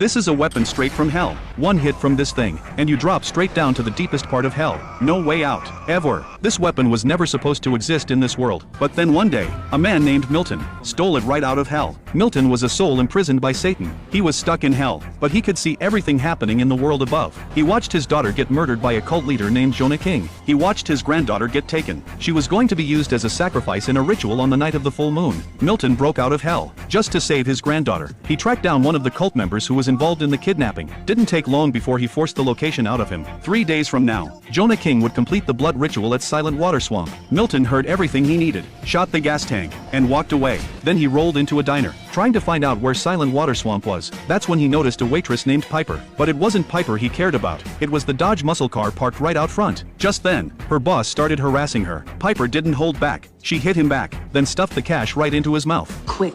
This is a weapon straight from hell. One hit from this thing, and you drop straight down to the deepest part of hell. No way out, ever. This weapon was never supposed to exist in this world. But then one day, a man named Milton stole it right out of hell. Milton was a soul imprisoned by Satan. He was stuck in hell, but he could see everything happening in the world above. He watched his daughter get murdered by a cult leader named Jonah King. He watched his granddaughter get taken. She was going to be used as a sacrifice in a ritual on the night of the full moon. Milton broke out of hell, just to save his granddaughter. He tracked down one of the cult members who was involved in the kidnapping. Didn't take long before he forced the location out of him. 3 days from now, Jonah King would complete the blood ritual at Silent Water Swamp. Milton heard everything he needed, shot the gas tank, and walked away. Then he rolled into a diner, trying to find out where Silent Water Swamp was. That's when he noticed a waitress named Piper. But it wasn't Piper he cared about. It was the Dodge muscle car parked right out front. Just then, her boss started harassing her. Piper didn't hold back. She hit him back, then stuffed the cash right into his mouth. Quit.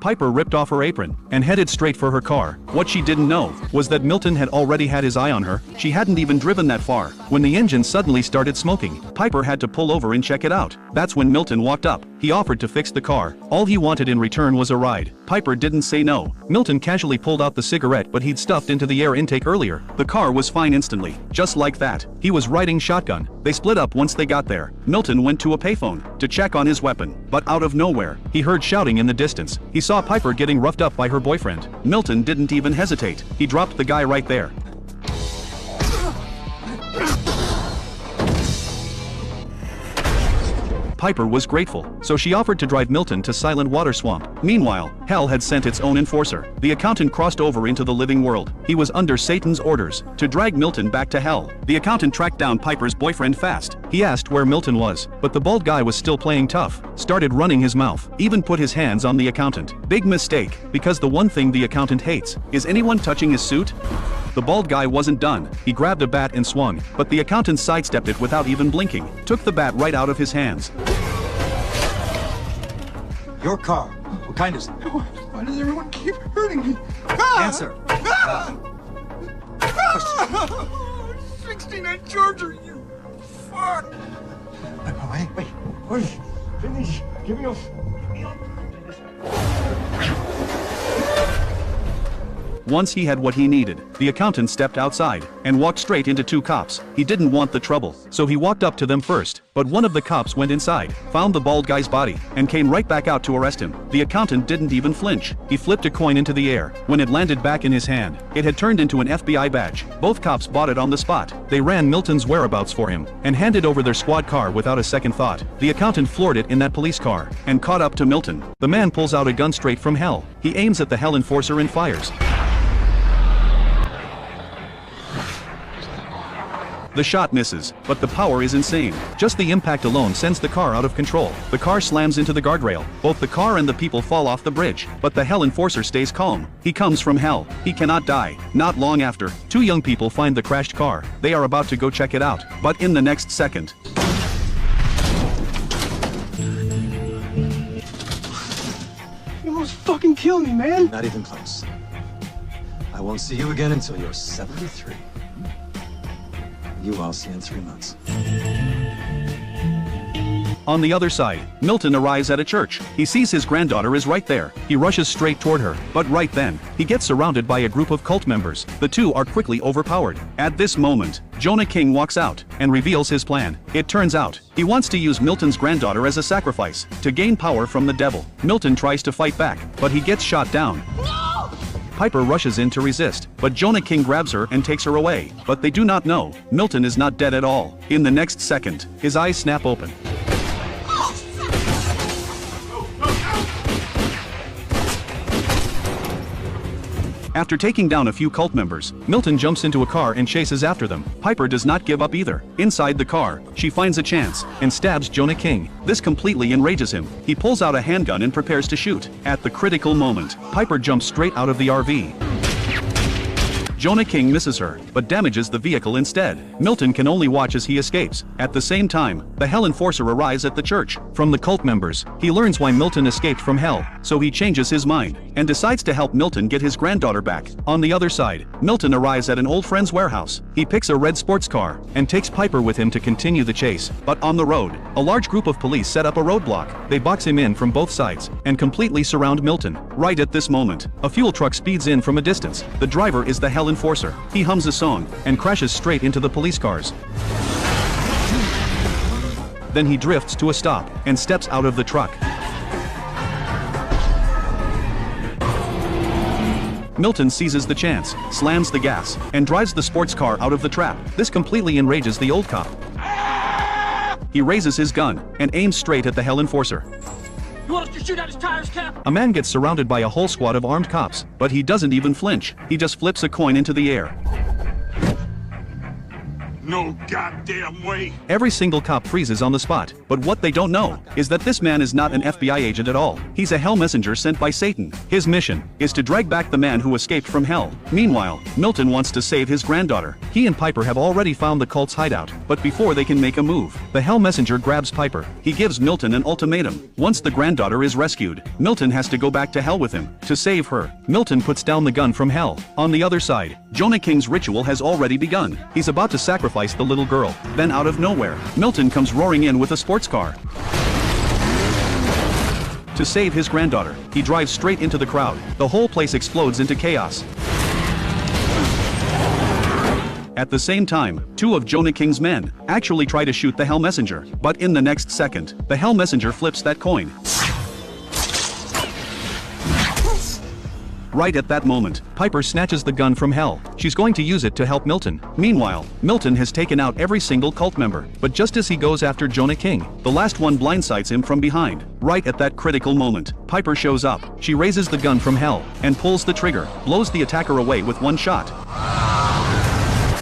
Piper ripped off her apron and headed straight for her car. What she didn't know was that Milton had already had his eye on her. She hadn't even driven that far when the engine suddenly started smoking. Piper had to pull over and check it out. That's when Milton walked up. He offered to fix the car. All he wanted in return was a ride. Piper didn't say no. Milton casually pulled out the cigarette but he'd stuffed into the air intake earlier. The car was fine instantly, just like that. He was riding shotgun. They split up once they got there. Milton went to a payphone to check on his weapon, but out of nowhere, he heard shouting in the distance. He saw Piper getting roughed up by her boyfriend. Milton didn't even hesitate. He dropped the guy right there. Piper was grateful, so she offered to drive Milton to Silent Water Swamp. Meanwhile, hell had sent its own enforcer. The accountant crossed over into the living world. He was under Satan's orders to drag Milton back to hell. The accountant tracked down Piper's boyfriend fast. He asked where Milton was, but the bald guy was still playing tough, started running his mouth, even put his hands on the accountant. Big mistake, because the one thing the accountant hates is anyone touching his suit. The bald guy wasn't done. He grabbed a bat and swung, but the accountant sidestepped it without even blinking, took the bat right out of his hands. Your car. What kind is it? Why does everyone keep hurting me? Answer. 69 Charger, you fuck! Wait. Finish. Give me a... Once he had what he needed, the accountant stepped outside and walked straight into two cops. He didn't want the trouble, so he walked up to them first, but one of the cops went inside, found the bald guy's body, and came right back out to arrest him. The accountant didn't even flinch. He flipped a coin into the air. When it landed back in his hand, it had turned into an FBI badge. Both cops bought it on the spot. They ran Milton's whereabouts for him and handed over their squad car without a second thought. The accountant floored it in that police car and caught up to Milton. The man pulls out a gun straight from hell. He aims at the hell enforcer and fires. The shot misses, but the power is insane. Just the impact alone sends the car out of control. The car slams into the guardrail. Both the car and the people fall off the bridge, but the hell enforcer stays calm. He comes from hell. He cannot die. Not long after, two young people find the crashed car. They are about to go check it out, but in the next second, You almost fucking killed me, man! Not even close. I won't see you again until you're 73. You I'll see in 3 months. on the other side, Milton arrives at a church. He sees his granddaughter is right there. He rushes straight toward her, but right then, he gets surrounded by a group of cult members. The two are quickly overpowered. At this moment, Jonah King walks out and reveals his plan. It turns out, he wants to use Milton's granddaughter as a sacrifice to gain power from the devil. Milton tries to fight back, but he gets shot down. Piper rushes in to resist, but Jonah King grabs her and takes her away. But they do not know, Milton is not dead at all. In the next second, his eyes snap open. After taking down a few cult members, Milton jumps into a car and chases after them. Piper does not give up either. Inside the car, she finds a chance and stabs Jonah King. This completely enrages him. He pulls out a handgun and prepares to shoot. At the critical moment, Piper jumps straight out of the RV. Jonah King misses her, but damages the vehicle instead. Milton can only watch as he escapes. At the same time, the Hell Enforcer arrives at the church. From the cult members, he learns why Milton escaped from hell, so he changes his mind, and decides to help Milton get his granddaughter back. On the other side, Milton arrives at an old friend's warehouse. He picks a red sports car, and takes Piper with him to continue the chase. But on the road, a large group of police set up a roadblock. They box him in from both sides, and completely surround Milton. Right at this moment, a fuel truck speeds in from a distance. The driver is the Hell Enforcer. He hums a song, and crashes straight into the police cars. Then he drifts to a stop, and steps out of the truck. Milton seizes the chance, slams the gas, and drives the sports car out of the trap. This completely enrages the old cop. He raises his gun, and aims straight at the Hell Enforcer. You want us to shoot out his tires, Cap? A man gets surrounded by a whole squad of armed cops, but he doesn't even flinch. He just flips a coin into the air. No goddamn way. Every single cop freezes on the spot, but what they don't know is that this man is not an FBI agent at all. He's a hell messenger sent by Satan. His mission is to drag back the man who escaped from hell. Meanwhile, Milton wants to save his granddaughter. He and Piper have already found the cult's hideout, but before they can make a move, the hell messenger grabs Piper. He gives Milton an ultimatum. Once the granddaughter is rescued, Milton has to go back to hell with him. To save her, Milton puts down the gun from hell. On the other side, Jonah King's ritual has already begun. He's about to sacrifice the little girl. Then out of nowhere, Milton comes roaring in with a sports car. To save his granddaughter, he drives straight into the crowd. The whole place explodes into chaos. At the same time, two of Jonah King's men actually try to shoot the Hell Messenger, but in the next second, the Hell Messenger flips that coin. Right at that moment, Piper snatches the gun from hell. She's going to use it to help Milton. Meanwhile, Milton has taken out every single cult member, but just as he goes after Jonah King, the last one blindsides him from behind. Right at that critical moment, Piper shows up. She raises the gun from hell, and pulls the trigger, blows the attacker away with one shot.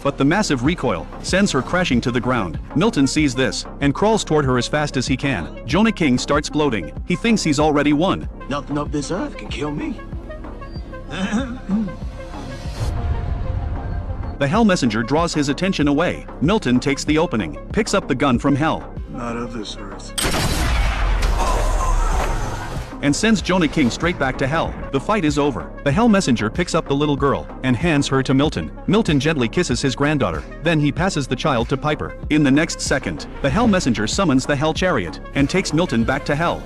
But the massive recoil sends her crashing to the ground. Milton sees this, and crawls toward her as fast as he can. Jonah King starts gloating. He thinks he's already won. Nothing of this earth can kill me. The Hell Messenger draws his attention away. Milton takes the opening, picks up the gun from hell, Not of this earth. and sends Jonah King straight back to hell. The fight is over. The Hell Messenger picks up the little girl, and hands her to Milton. Milton gently kisses his granddaughter. Then he passes the child to Piper. In the next second, the Hell Messenger summons the Hell Chariot, and takes Milton back to hell.